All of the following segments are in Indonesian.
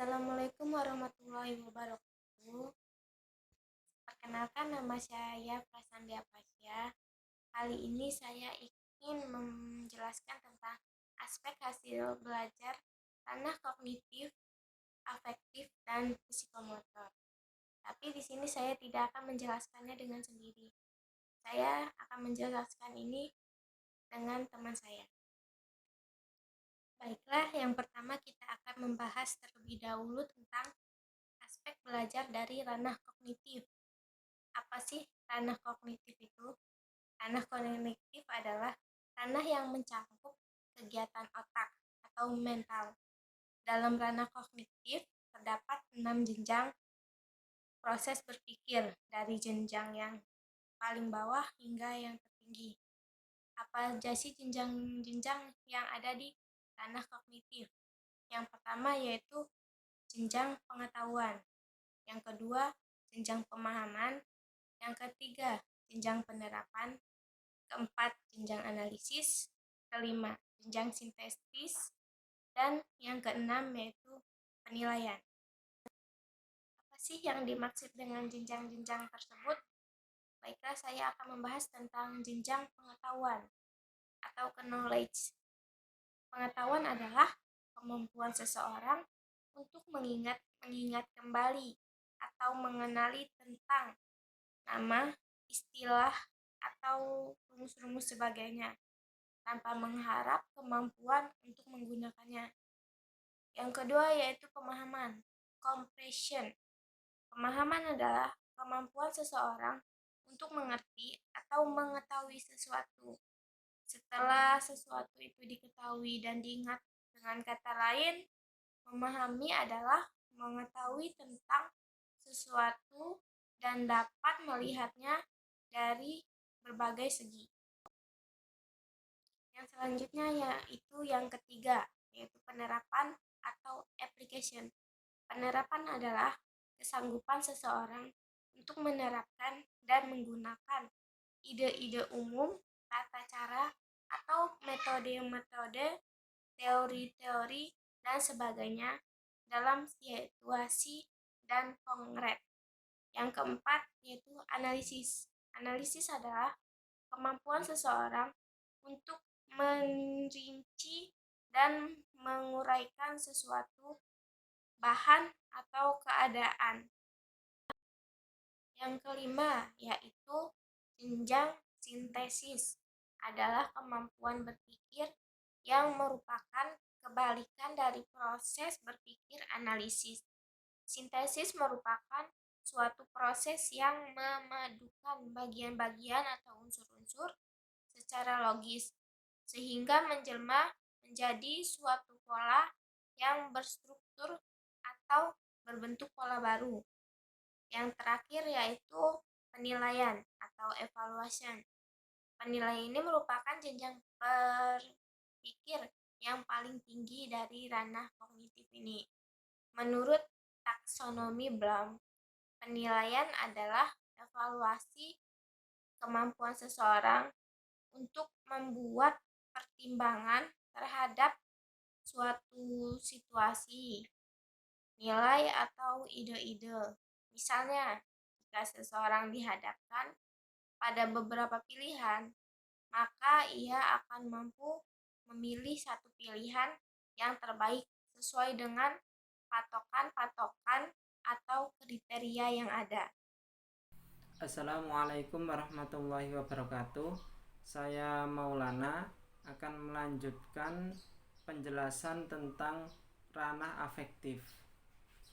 Assalamualaikum warahmatullahi wabarakatuh. Perkenalkan, nama saya Prasandia Pasya. Kali ini saya ingin menjelaskan tentang aspek hasil belajar ranah kognitif, afektif, dan psikomotor. Tapi di sini saya tidak akan menjelaskannya dengan sendiri. Saya akan menjelaskan ini dengan teman saya. Baiklah, yang pertama kita akan membahas terlebih dahulu tentang aspek belajar dari ranah kognitif. Apa sih ranah kognitif itu? Ranah kognitif adalah ranah yang mencakup kegiatan otak atau mental. Dalam ranah kognitif terdapat 6 jenjang proses berpikir, dari jenjang yang paling bawah hingga yang tertinggi. Apa aja sih jenjang-jenjang yang ada di ranah kognitif? Yang pertama yaitu jenjang pengetahuan, yang kedua jenjang pemahaman, yang ketiga jenjang penerapan, keempat jenjang analisis, kelima jenjang sintesis, dan yang keenam yaitu penilaian. Apa sih yang dimaksud dengan jenjang-jenjang tersebut? Baiklah, saya akan membahas tentang jenjang pengetahuan atau knowledge. Pengetahuan adalah kemampuan seseorang untuk mengingat kembali atau mengenali tentang nama, istilah, atau rumus-rumus sebagainya tanpa mengharap kemampuan untuk menggunakannya. Yang kedua yaitu pemahaman, comprehension. Pemahaman adalah kemampuan seseorang untuk mengerti atau mengetahui sesuatu. Setelah sesuatu itu diketahui dan diingat, dengan kata lain, memahami adalah mengetahui tentang sesuatu dan dapat melihatnya dari berbagai segi. Yang selanjutnya yaitu yang ketiga, yaitu penerapan atau application. Penerapan adalah kesanggupan seseorang untuk menerapkan dan menggunakan ide-ide umum, tata cara, atau metode-metode, teori-teori, dan sebagainya dalam situasi dan konkret. Yang keempat yaitu analisis. Analisis adalah kemampuan seseorang untuk merinci dan menguraikan sesuatu bahan atau keadaan. Yang kelima yaitu jenjang sintesis, adalah kemampuan berpikir yang merupakan kebalikan dari proses berpikir analisis. Sintesis merupakan suatu proses yang memadukan bagian-bagian atau unsur-unsur secara logis sehingga menjelma menjadi suatu pola yang berstruktur atau berbentuk pola baru. Yang terakhir yaitu penilaian atau evaluation. Penilaian ini merupakan jenjang berpikir yang paling tinggi dari ranah kognitif ini. Menurut taksonomi Bloom, penilaian adalah evaluasi kemampuan seseorang untuk membuat pertimbangan terhadap suatu situasi, nilai atau ide-ide. Misalnya, jika seseorang dihadapkan pada beberapa pilihan, maka ia akan mampu memilih satu pilihan yang terbaik sesuai dengan patokan-patokan atau kriteria yang ada. Assalamualaikum warahmatullahi wabarakatuh. Saya Maulana akan melanjutkan penjelasan tentang ranah afektif.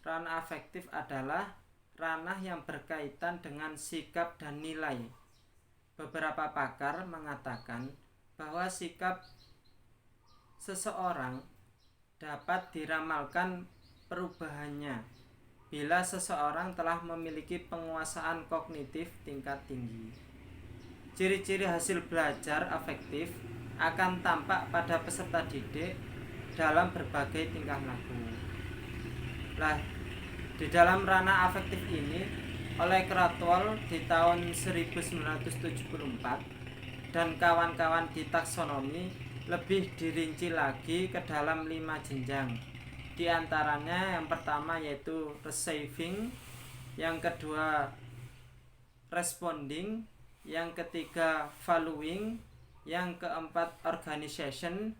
Ranah afektif adalah ranah yang berkaitan dengan sikap dan nilai. Beberapa pakar mengatakan bahwa sikap seseorang dapat diramalkan perubahannya bila seseorang telah memiliki penguasaan kognitif tingkat tinggi. Ciri-ciri hasil belajar afektif akan tampak pada peserta didik dalam berbagai tingkah laku. Di dalam ranah afektif ini, oleh Krathwohl di tahun 1974 dan kawan-kawan di taksonomi lebih dirinci lagi ke dalam 5 jenjang, Di antaranya yang pertama yaitu receiving, yang kedua responding, yang ketiga valuing, yang keempat organization,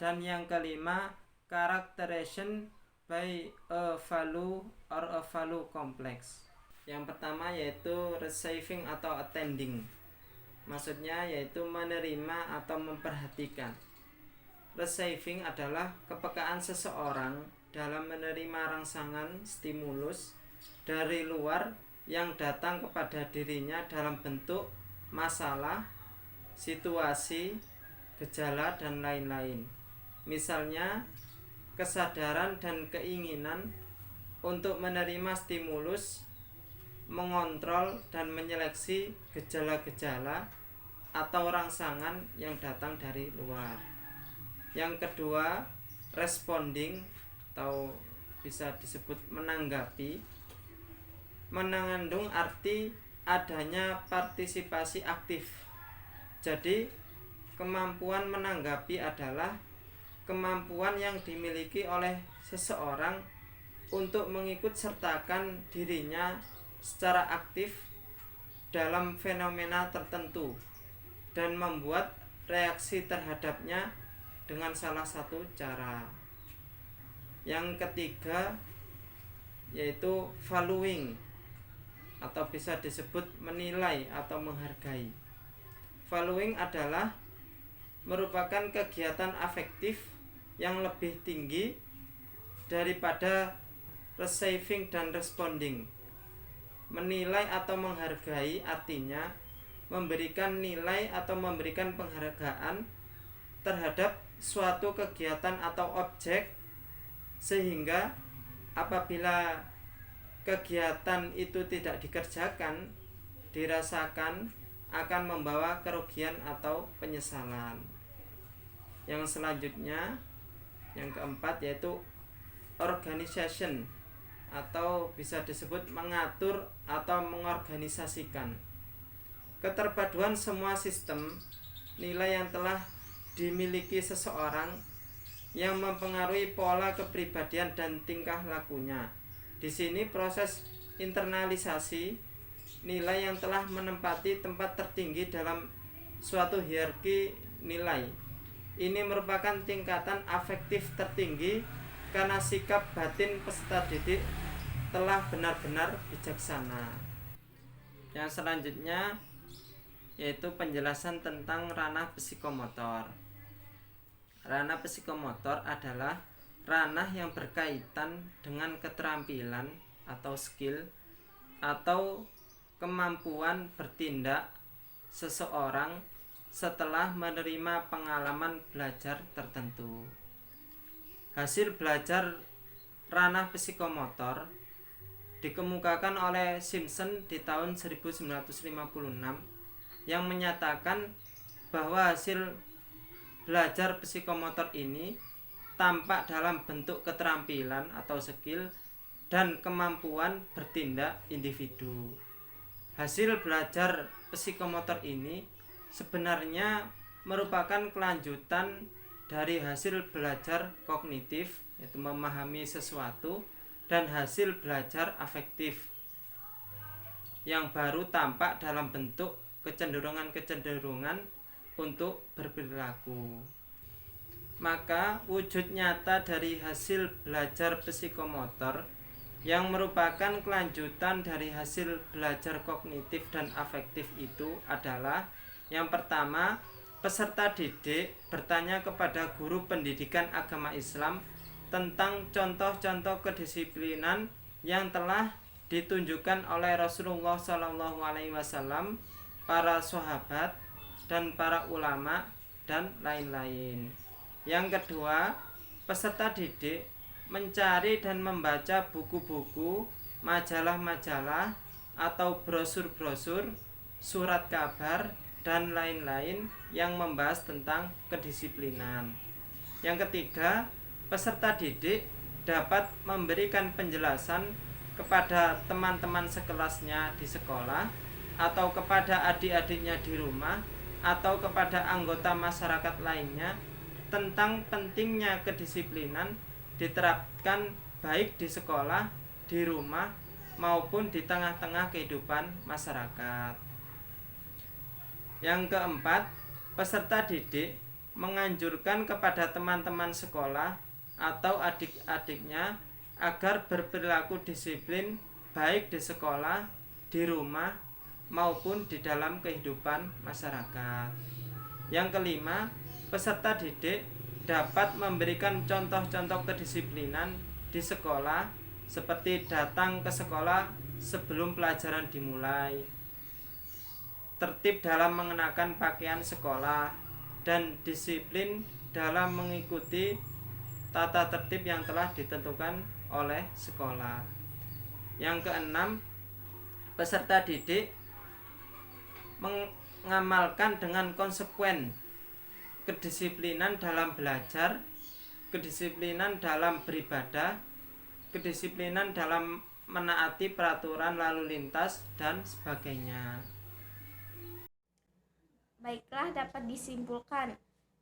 dan yang kelima characterization by a value or a value complex. Yang pertama yaitu receiving atau attending, maksudnya yaitu menerima atau memperhatikan. Receiving adalah kepekaan seseorang dalam menerima rangsangan stimulus dari luar yang datang kepada dirinya dalam bentuk masalah, situasi, gejala, dan lain-lain. Misalnya, kesadaran dan keinginan untuk menerima stimulus, mengontrol dan menyeleksi gejala-gejala atau rangsangan yang datang dari luar. Yang kedua, responding atau bisa disebut menanggapi, mengandung arti adanya partisipasi aktif. Jadi, kemampuan menanggapi adalah kemampuan yang dimiliki oleh seseorang untuk mengikut sertakan dirinya secara aktif dalam fenomena tertentu dan membuat reaksi terhadapnya dengan salah satu cara. Yang ketiga yaitu valuing atau bisa disebut menilai atau menghargai. Valuing adalah merupakan kegiatan afektif yang lebih tinggi daripada receiving dan responding. Menilai atau menghargai artinya memberikan nilai atau memberikan penghargaan terhadap suatu kegiatan atau objek, sehingga apabila kegiatan itu tidak dikerjakan, dirasakan akan membawa kerugian atau penyesalan. Yang selanjutnya, yang keempat yaitu organization atau bisa disebut mengatur atau mengorganisasikan. Keterpaduan semua sistem nilai yang telah dimiliki seseorang yang mempengaruhi pola kepribadian dan tingkah lakunya. Di sini proses internalisasi nilai yang telah menempati tempat tertinggi dalam suatu hierarki nilai. Ini merupakan tingkatan afektif tertinggi karena sikap batin peserta didik telah benar-benar bijaksana. Yang selanjutnya yaitu penjelasan tentang ranah psikomotor. Ranah psikomotor adalah ranah yang berkaitan dengan keterampilan atau skill atau kemampuan bertindak seseorang setelah menerima pengalaman belajar tertentu. Hasil belajar ranah psikomotor dikemukakan oleh Simpson di tahun 1956 yang menyatakan bahwa hasil belajar psikomotor ini tampak dalam bentuk keterampilan atau skill dan kemampuan bertindak individu. Hasil belajar psikomotor ini sebenarnya merupakan kelanjutan dari hasil belajar kognitif, yaitu memahami sesuatu, dan hasil belajar afektif yang baru tampak dalam bentuk kecenderungan-kecenderungan untuk berperilaku. Maka wujud nyata dari hasil belajar psikomotor yang merupakan kelanjutan dari hasil belajar kognitif dan afektif itu adalah yang pertama, peserta didik bertanya kepada guru pendidikan agama Islam tentang contoh-contoh kedisiplinan yang telah ditunjukkan oleh Rasulullah SAW, para sahabat, dan para ulama, dan lain-lain. Yang kedua, peserta didik mencari dan membaca buku-buku, majalah-majalah, atau brosur-brosur, surat kabar, dan lain-lain yang membahas tentang kedisiplinan. Yang ketiga, peserta didik dapat memberikan penjelasan kepada teman-teman sekelasnya di sekolah, atau kepada adik-adiknya di rumah, atau kepada anggota masyarakat lainnya tentang pentingnya kedisiplinan diterapkan baik di sekolah, di rumah, maupun di tengah-tengah kehidupan masyarakat. Yang keempat, peserta didik menganjurkan kepada teman-teman sekolah atau adik-adiknya agar berperilaku disiplin baik di sekolah, di rumah, maupun di dalam kehidupan masyarakat. Yang kelima, peserta didik dapat memberikan contoh-contoh kedisiplinan di sekolah seperti datang ke sekolah sebelum pelajaran dimulai, tertib dalam mengenakan pakaian sekolah, dan disiplin dalam mengikuti tata tertib yang telah ditentukan oleh sekolah. Yang keenam, peserta didik mengamalkan dengan konsekuen kedisiplinan dalam belajar, kedisiplinan dalam beribadah, kedisiplinan dalam menaati peraturan lalu lintas, dan sebagainya. Baiklah, dapat disimpulkan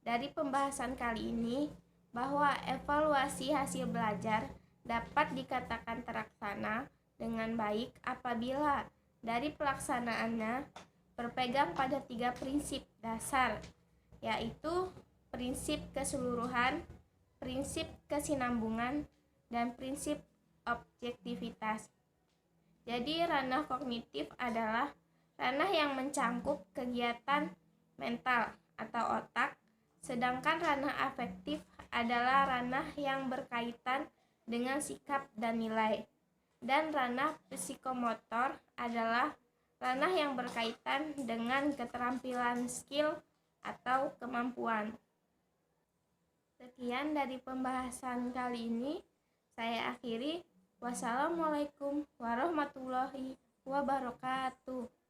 dari pembahasan kali ini bahwa evaluasi hasil belajar dapat dikatakan terlaksana dengan baik apabila dari pelaksanaannya berpegang pada 3 prinsip dasar, yaitu prinsip keseluruhan, prinsip kesinambungan, dan prinsip objektivitas. Jadi ranah kognitif adalah ranah yang mencangkup kegiatan mental atau otak, sedangkan ranah afektif adalah ranah yang berkaitan dengan sikap dan nilai. Dan ranah psikomotor adalah ranah yang berkaitan dengan keterampilan skill atau kemampuan. Sekian dari pembahasan kali ini, saya akhiri. Wassalamualaikum warahmatullahi wabarakatuh.